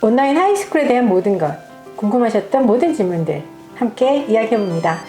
온라인 하이스쿨에 대한 모든 것, 궁금하셨던 모든 질문들 함께 이야기해봅니다.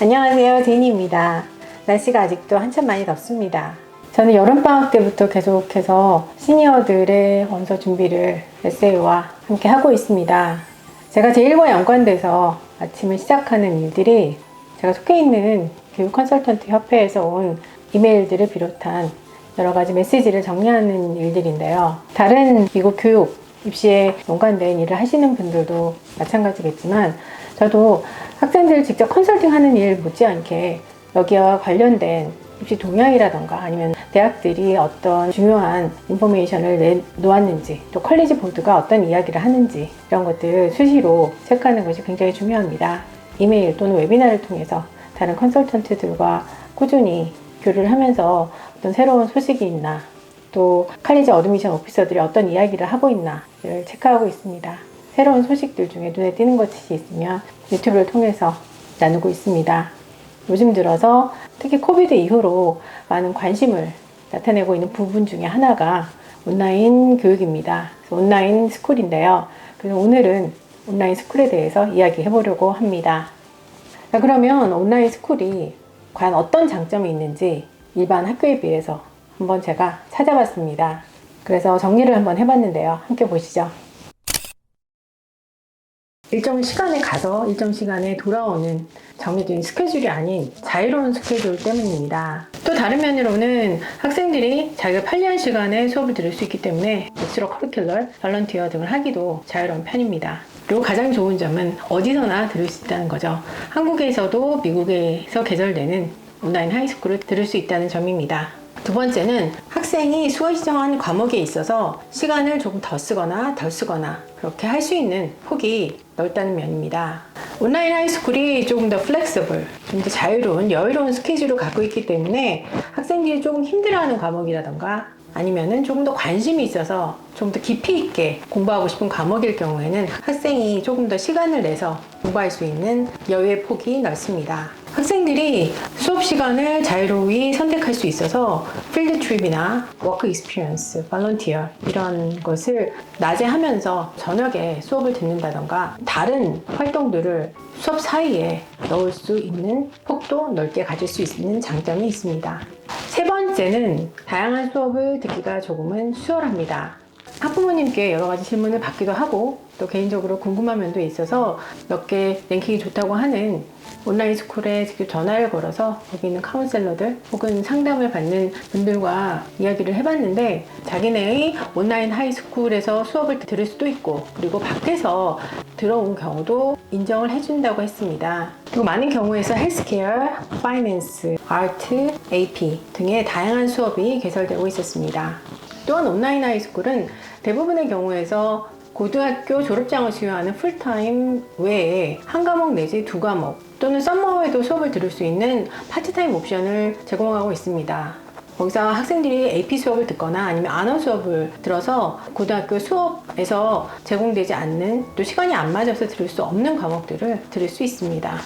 안녕하세요, 제니입니다. 날씨가 아직도 한참 많이 덥습니다. 저는 여름방학 때부터 계속해서 시니어들의 원서 준비를 에세이와 함께 하고 있습니다. 제가 제1과 연관돼서 아침을 시작하는 일들이 제가 속해 있는 교육 컨설턴트 협회에서 온 이메일들을 비롯한 여러 가지 메시지를 정리하는 일들인데요. 다른 미국 교육, 입시에 연관된 일을 하시는 분들도 마찬가지겠지만 저도 학생들 직접 컨설팅하는 일 못지않게 여기와 관련된 입시 동향이라던가 아니면 대학들이 어떤 중요한 인포메이션을 내놓았는지 또 컬리지 보드가 어떤 이야기를 하는지 이런 것들 수시로 체크하는 것이 굉장히 중요합니다. 이메일 또는 웨비나를 통해서 다른 컨설턴트들과 꾸준히 교류를 하면서 어떤 새로운 소식이 있나 또 칼리지 어드미션 오피서들이 어떤 이야기를 하고 있나를 체크하고 있습니다. 새로운 소식들 중에 눈에 띄는 것이 있으면 유튜브를 통해서 나누고 있습니다. 요즘 들어서 특히 코비드 이후로 많은 관심을 나타내고 있는 부분 중에 하나가 온라인 교육입니다. 온라인 스쿨인데요. 그래서 오늘은 온라인 스쿨에 대해서 이야기해 보려고 합니다. 자, 그러면 온라인 스쿨이 과연 어떤 장점이 있는지 일반 학교에 비해서 한번 제가 찾아봤습니다. 그래서 정리를 한번 해봤는데요. 함께 보시죠. 일정 시간에 가서 일정 시간에 돌아오는 정해진 스케줄이 아닌 자유로운 스케줄 때문입니다. 또 다른 면으로는 학생들이 자기가 편리한 시간에 수업을 들을 수 있기 때문에 엑스트라 커리큘러, 발런티어 등을 하기도 자유로운 편입니다. 그리고 가장 좋은 점은 어디서나 들을 수 있다는 거죠. 한국에서도 미국에서 개설되는 온라인 하이스쿨을 들을 수 있다는 점입니다. 두 번째는 학생이 수강 신청한 과목에 있어서 시간을 조금 더 쓰거나 덜 쓰거나 그렇게 할 수 있는 폭이 넓다는 면입니다. 온라인 하이스쿨이 조금 더 플렉서블, 좀 더 자유로운, 여유로운 스케줄을 갖고 있기 때문에 학생들이 조금 힘들어하는 과목이라던가 아니면은 조금 더 관심이 있어서 좀 더 깊이 있게 공부하고 싶은 과목일 경우에는 학생이 조금 더 시간을 내서 공부할 수 있는 여유의 폭이 넓습니다. 학생들이 수업 시간을 자유로이 선택할 수 있어서 필드 트립이나 워크 익스피리언스, 발런티어 이런 것을 낮에 하면서 저녁에 수업을 듣는다던가 다른 활동들을 수업 사이에 넣을 수 있는 폭도 넓게 가질 수 있는 장점이 있습니다. 세 번째는 다양한 수업을 듣기가 조금은 수월합니다. 학부모님께 여러 가지 질문을 받기도 하고 또 개인적으로 궁금한 면도 있어서 몇 개 랭킹이 좋다고 하는 온라인 스쿨에 직접 전화를 걸어서 거기 있는 카운셀러들 혹은 상담을 받는 분들과 이야기를 해봤는데 자기네의 온라인 하이스쿨에서 수업을 들을 수도 있고 그리고 밖에서 들어온 경우도 인정을 해준다고 했습니다. 그리고 많은 경우에서 헬스케어, 파이낸스, 아트, AP 등의 다양한 수업이 개설되고 있었습니다. 또한 온라인 하이스쿨은 대부분의 경우에서 고등학교 졸업장을 수여하는 풀타임 외에 한 과목 내지 두 과목 또는 썸머에도 수업을 들을 수 있는 파트타임 옵션을 제공하고 있습니다. 거기서 학생들이 AP 수업을 듣거나 아니면 언어 수업을 들어서 고등학교 수업에서 제공되지 않는 또 시간이 안 맞아서 들을 수 없는 과목들을 들을 수 있습니다.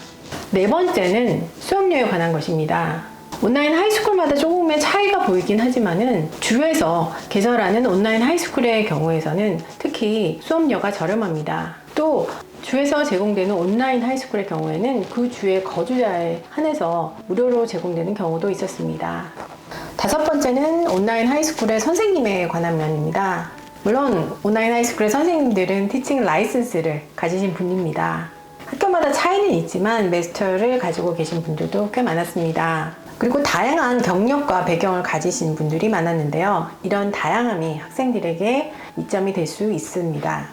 네 번째는 수업료에 관한 것입니다. 온라인 하이스쿨마다 조금의 차이가 보이긴 하지만은 주에서 개설하는 온라인 하이스쿨의 경우에서는 특히 수업료가 저렴합니다. 또 주에서 제공되는 온라인 하이스쿨의 경우에는 그 주의 거주자에 한해서 무료로 제공되는 경우도 있었습니다. 다섯 번째는 온라인 하이스쿨의 선생님에 관한 면입니다. 물론 온라인 하이스쿨의 선생님들은 티칭 라이선스를 가지신 분입니다. 학교마다 차이는 있지만 마스터를 가지고 계신 분들도 꽤 많았습니다. 그리고 다양한 경력과 배경을 가지신 분들이 많았는데요. 이런 다양함이 학생들에게 이점이 될 수 있습니다.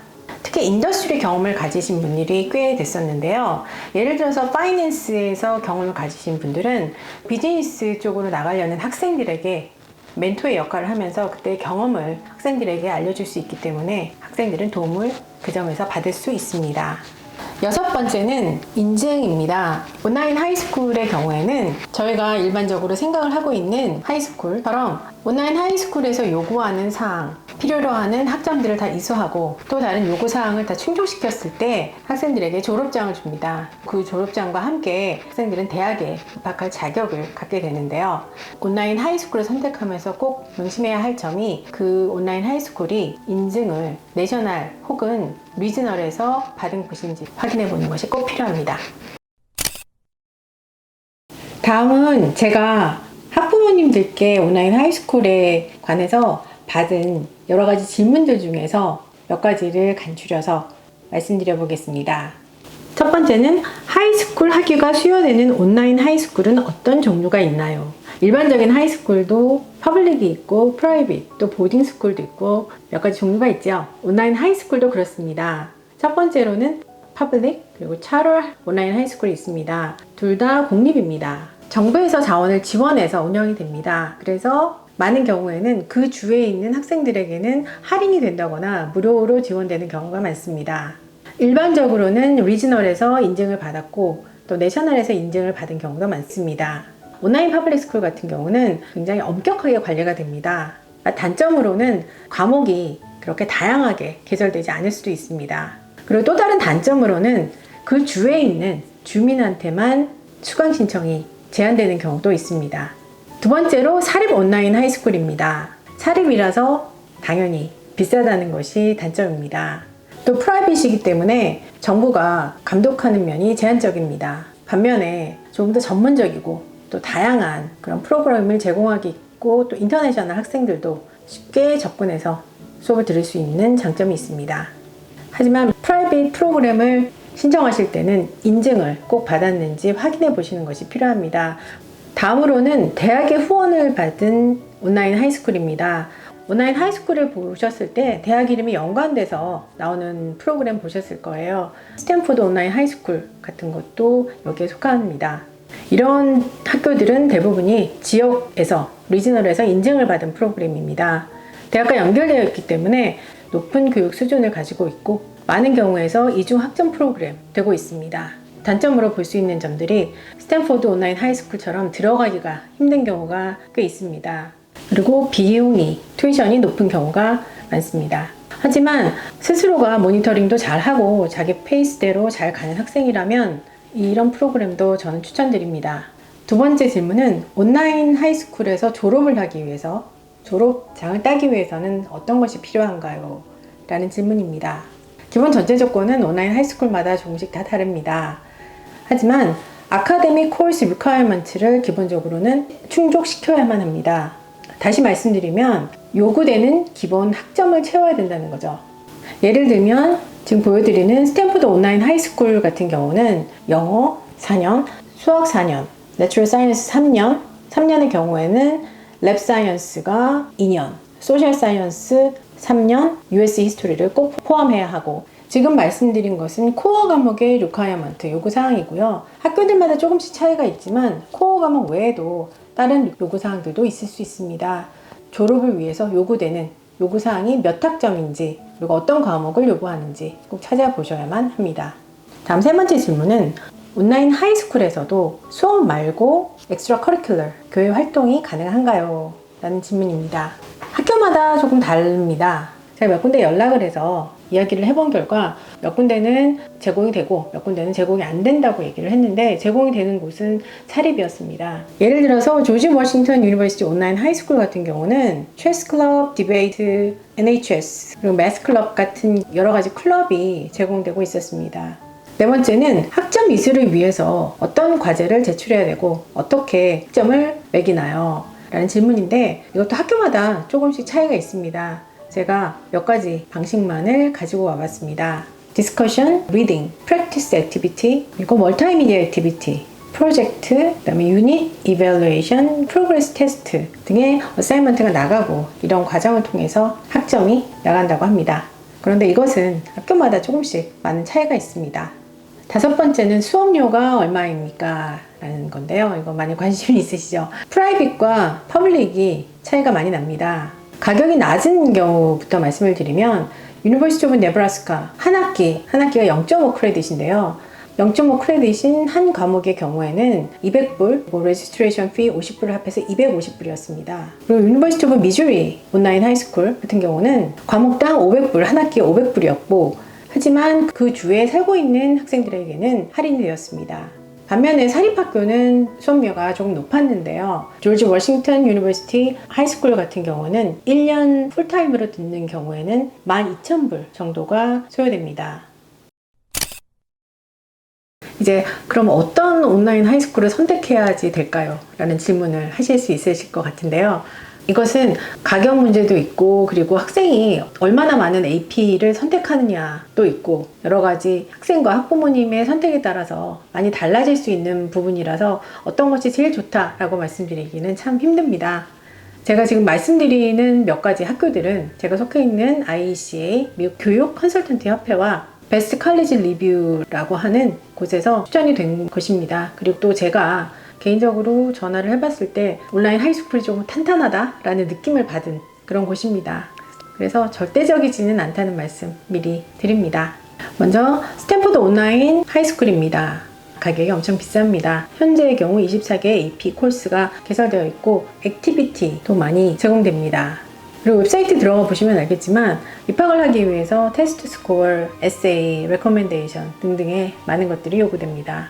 특히 인더스트리 경험을 가지신 분들이 꽤 됐었는데요. 예를 들어서 파이낸스에서 경험을 가지신 분들은 비즈니스 쪽으로 나가려는 학생들에게 멘토의 역할을 하면서 그때의 경험을 학생들에게 알려줄 수 있기 때문에 학생들은 도움을 그 점에서 받을 수 있습니다. 여섯 번째는 인증입니다. 온라인 하이스쿨의 경우에는 저희가 일반적으로 생각을 하고 있는 하이스쿨처럼 온라인 하이스쿨에서 요구하는 사항, 필요로 하는 학점들을 다 이수하고 또 다른 요구사항을 다 충족시켰을 때 학생들에게 졸업장을 줍니다. 그 졸업장과 함께 학생들은 대학에 입학할 자격을 갖게 되는데요. 온라인 하이스쿨을 선택하면서 꼭 명심해야 할 점이 그 온라인 하이스쿨이 인증을 내셔널 혹은 리지널에서 받은 곳인지 확인해 보는 것이 꼭 필요합니다. 다음은 제가 학부모님들께 온라인 하이스쿨에 관해서 받은 여러 가지 질문들 중에서 몇 가지를 간추려서 말씀드려 보겠습니다. 첫 번째는 하이스쿨 학위가 수여되는 온라인 하이스쿨은 어떤 종류가 있나요? 일반적인 하이스쿨도 퍼블릭이 있고 프라이빗 또 보딩스쿨도 있고 몇 가지 종류가 있죠. 온라인 하이스쿨도 그렇습니다. 첫 번째로는 퍼블릭 그리고 차롤 온라인 하이스쿨이 있습니다. 둘 다 공립입니다. 정부에서 자원을 지원해서 운영이 됩니다. 그래서 많은 경우에는 그 주에 있는 학생들에게는 할인이 된다거나 무료로 지원되는 경우가 많습니다. 일반적으로는 리지널에서 인증을 받았고 또 내셔널에서 인증을 받은 경우도 많습니다. 온라인 퍼블릭 스쿨 같은 경우는 굉장히 엄격하게 관리가 됩니다. 단점으로는 과목이 그렇게 다양하게 개설되지 않을 수도 있습니다. 그리고 또 다른 단점으로는 그 주에 있는 주민한테만 수강 신청이 제한되는 경우도 있습니다. 두 번째로 사립 온라인 하이스쿨입니다. 사립이라서 당연히 비싸다는 것이 단점입니다. 또 프라이빗이기 때문에 정부가 감독하는 면이 제한적입니다. 반면에 조금 더 전문적이고 또 다양한 그런 프로그램을 제공하고 또 인터내셔널 학생들도 쉽게 접근해서 수업을 들을 수 있는 장점이 있습니다. 하지만 프라이빗 프로그램을 신청하실 때는 인증을 꼭 받았는지 확인해 보시는 것이 필요합니다. 다음으로는 대학의 후원을 받은 온라인 하이스쿨입니다. 온라인 하이스쿨을 보셨을 때 대학 이름이 연관돼서 나오는 프로그램 보셨을 거예요. 스탠포드 온라인 하이스쿨 같은 것도 여기에 속합니다. 이런 학교들은 대부분이 지역에서, 리지널에서 인증을 받은 프로그램입니다. 대학과 연결되어 있기 때문에 높은 교육 수준을 가지고 있고 많은 경우에서 이중 학점 프로그램 되고 있습니다. 단점으로 볼 수 있는 점들이 스탠포드 온라인 하이스쿨처럼 들어가기가 힘든 경우가 꽤 있습니다. 그리고 비용이, 튜이션이 높은 경우가 많습니다. 하지만 스스로가 모니터링도 잘하고 자기 페이스대로 잘 가는 학생이라면 이런 프로그램도 저는 추천드립니다. 두 번째 질문은 온라인 하이스쿨에서 졸업을 하기 위해서, 졸업장을 따기 위해서는 어떤 것이 필요한가요? 라는 질문입니다. 기본 전제 조건은 온라인 하이스쿨마다 조금씩 다 다릅니다. 하지만 아카데믹 코र्स 리퀘어먼트를 기본적으로는 충족시켜야만 합니다. 다시 말씀드리면 요구되는 기본 학점을 채워야 된다는 거죠. 예를 들면 지금 보여드리는 스탠포드 온라인 하이스쿨 같은 경우는 영어 4년, 수학 4년, 내추럴 사이언스 3년, 3년의 경우에는 랩 사이언스가 2년, 소셜 사이언스 3년, US 히스토리를 꼭 포함해야 하고, 지금 말씀드린 것은 코어 과목의 리퀘어먼트 요구사항이고요. 학교들마다 조금씩 차이가 있지만 코어 과목 외에도 다른 요구사항들도 있을 수 있습니다. 졸업을 위해서 요구되는 요구사항이 몇 학점인지 그리고 어떤 과목을 요구하는지 꼭 찾아보셔야만 합니다. 다음 세 번째 질문은 온라인 하이스쿨에서도 수업 말고 엑스트라 커리큘러 교회 활동이 가능한가요? 라는 질문입니다. 학교마다 조금 다릅니다. 제가 몇 군데 연락을 해서 이야기를 해본 결과 몇 군데는 제공이 되고 몇 군데는 제공이 안 된다고 얘기를 했는데 제공이 되는 곳은 사립이었습니다. 예를 들어서 조지 워싱턴 유니버시티 온라인 하이스쿨 같은 경우는 체스 클럽, 디베이트, NHS, 그리고 매스 클럽 같은 여러 가지 클럽이 제공되고 있었습니다. 네 번째는 학점 이수를 위해서 어떤 과제를 제출해야 되고 어떻게 학점을 매기나요? 라는 질문인데 이것도 학교마다 조금씩 차이가 있습니다. 제가 몇 가지 방식만을 가지고 와봤습니다. Discussion, Reading, Practice Activity, 그리고 Multimedia Activity, 프로젝트, 그다음에 유닛, 이밸루에이션, 프로그레스 테스트 등의 어사이먼트가 나가고 이런 과정을 통해서 학점이 나간다고 합니다. 그런데 이것은 학교마다 조금씩 많은 차이가 있습니다. 다섯 번째는 수업료가 얼마입니까? 라는 건데요. 이거 많이 관심이 있으시죠? 프라이빗과 퍼블릭이 차이가 많이 납니다. 가격이 낮은 경우부터 말씀을 드리면 유니버시티 오브 네브라스카 한 학기가 0.5 크레딧인데요. 0.5 크레딧인 한 과목의 경우에는 200불, 레지스트레이션 피 50불을 합해서 250불이었습니다. 그리고 유니버시티 오브 미주리 온라인 하이스쿨 같은 경우는 과목당 500불, 한 학기에 500불이었고 하지만 그 주에 살고 있는 학생들에게는 할인이 되었습니다. 반면에 사립학교는 수업료가 조금 높았는데요. 조지 워싱턴 유니버시티 하이스쿨 같은 경우는 1년 풀타임으로 듣는 경우에는 12,000불 정도가 소요됩니다. 이제 그럼 어떤 온라인 하이스쿨을 선택해야지 될까요? 라는 질문을 하실 수 있으실 것 같은데요. 이것은 가격 문제도 있고 그리고 학생이 얼마나 많은 AP를 선택하느냐도 있고 여러 가지 학생과 학부모님의 선택에 따라서 많이 달라질 수 있는 부분이라서 어떤 것이 제일 좋다라고 말씀드리기는 참 힘듭니다. 제가 지금 말씀드리는 몇 가지 학교들은 제가 속해 있는 IECA 미국 교육 컨설턴트 협회와 베스트 칼리지 리뷰라고 하는 곳에서 추천이 된 것입니다. 그리고 또 제가 개인적으로 전화를 해봤을 때 온라인 하이스쿨이 조금 탄탄하다라는 느낌을 받은 그런 곳입니다. 그래서 절대적이지는 않다는 말씀 미리 드립니다. 먼저 스탠포드 온라인 하이스쿨입니다. 가격이 엄청 비쌉니다. 현재의 경우 24개의 AP 코र्스가 개설되어 있고 액티비티도 많이 제공됩니다. 그리고 웹사이트 들어가 보시면 알겠지만 입학을 하기 위해서 테스트 스코어, 에세이, 레코멘데이션 등등의 많은 것들이 요구됩니다.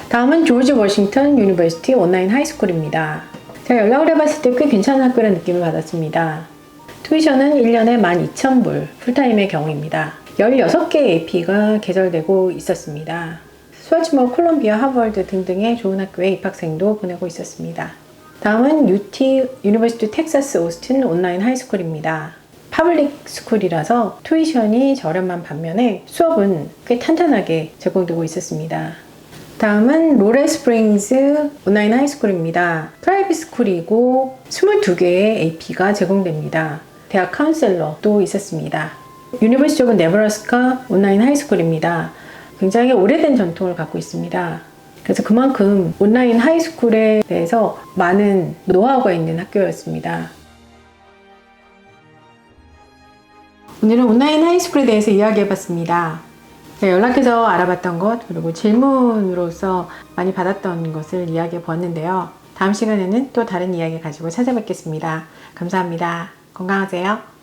다음은 조지 워싱턴 유니버시티 온라인 하이스쿨입니다. 제가 연락을 해봤을 때 꽤 괜찮은 학교라는 느낌을 받았습니다. 투이션은 1년에 12,000불, 풀타임의 경우입니다. 16개의 AP가 개설되고 있었습니다. 스와츠머, 콜롬비아, 하버드 등등의 좋은 학교에 입학생도 보내고 있었습니다. 다음은 UT, 유니버시티 텍사스 오스틴 온라인 하이스쿨입니다. 파블릭 스쿨이라서 투이션이 저렴한 반면에 수업은 꽤 탄탄하게 제공되고 있었습니다. 다음은 로렐 스프링스 온라인 하이스쿨입니다. 프라이빗 스쿨이고 22개의 AP가 제공됩니다. 대학 카운셀러도 있었습니다. 유니버시티 오브 네브라스카 온라인 하이스쿨입니다. 굉장히 오래된 전통을 갖고 있습니다. 그래서 그만큼 온라인 하이스쿨에 대해서 많은 노하우가 있는 학교였습니다. 오늘은 온라인 하이스쿨에 대해서 이야기해봤습니다. 연락해서 알아봤던 것 그리고 질문으로서 많이 받았던 것을 이야기해 보았는데요. 다음 시간에는 또 다른 이야기 가지고 찾아뵙겠습니다. 감사합니다. 건강하세요.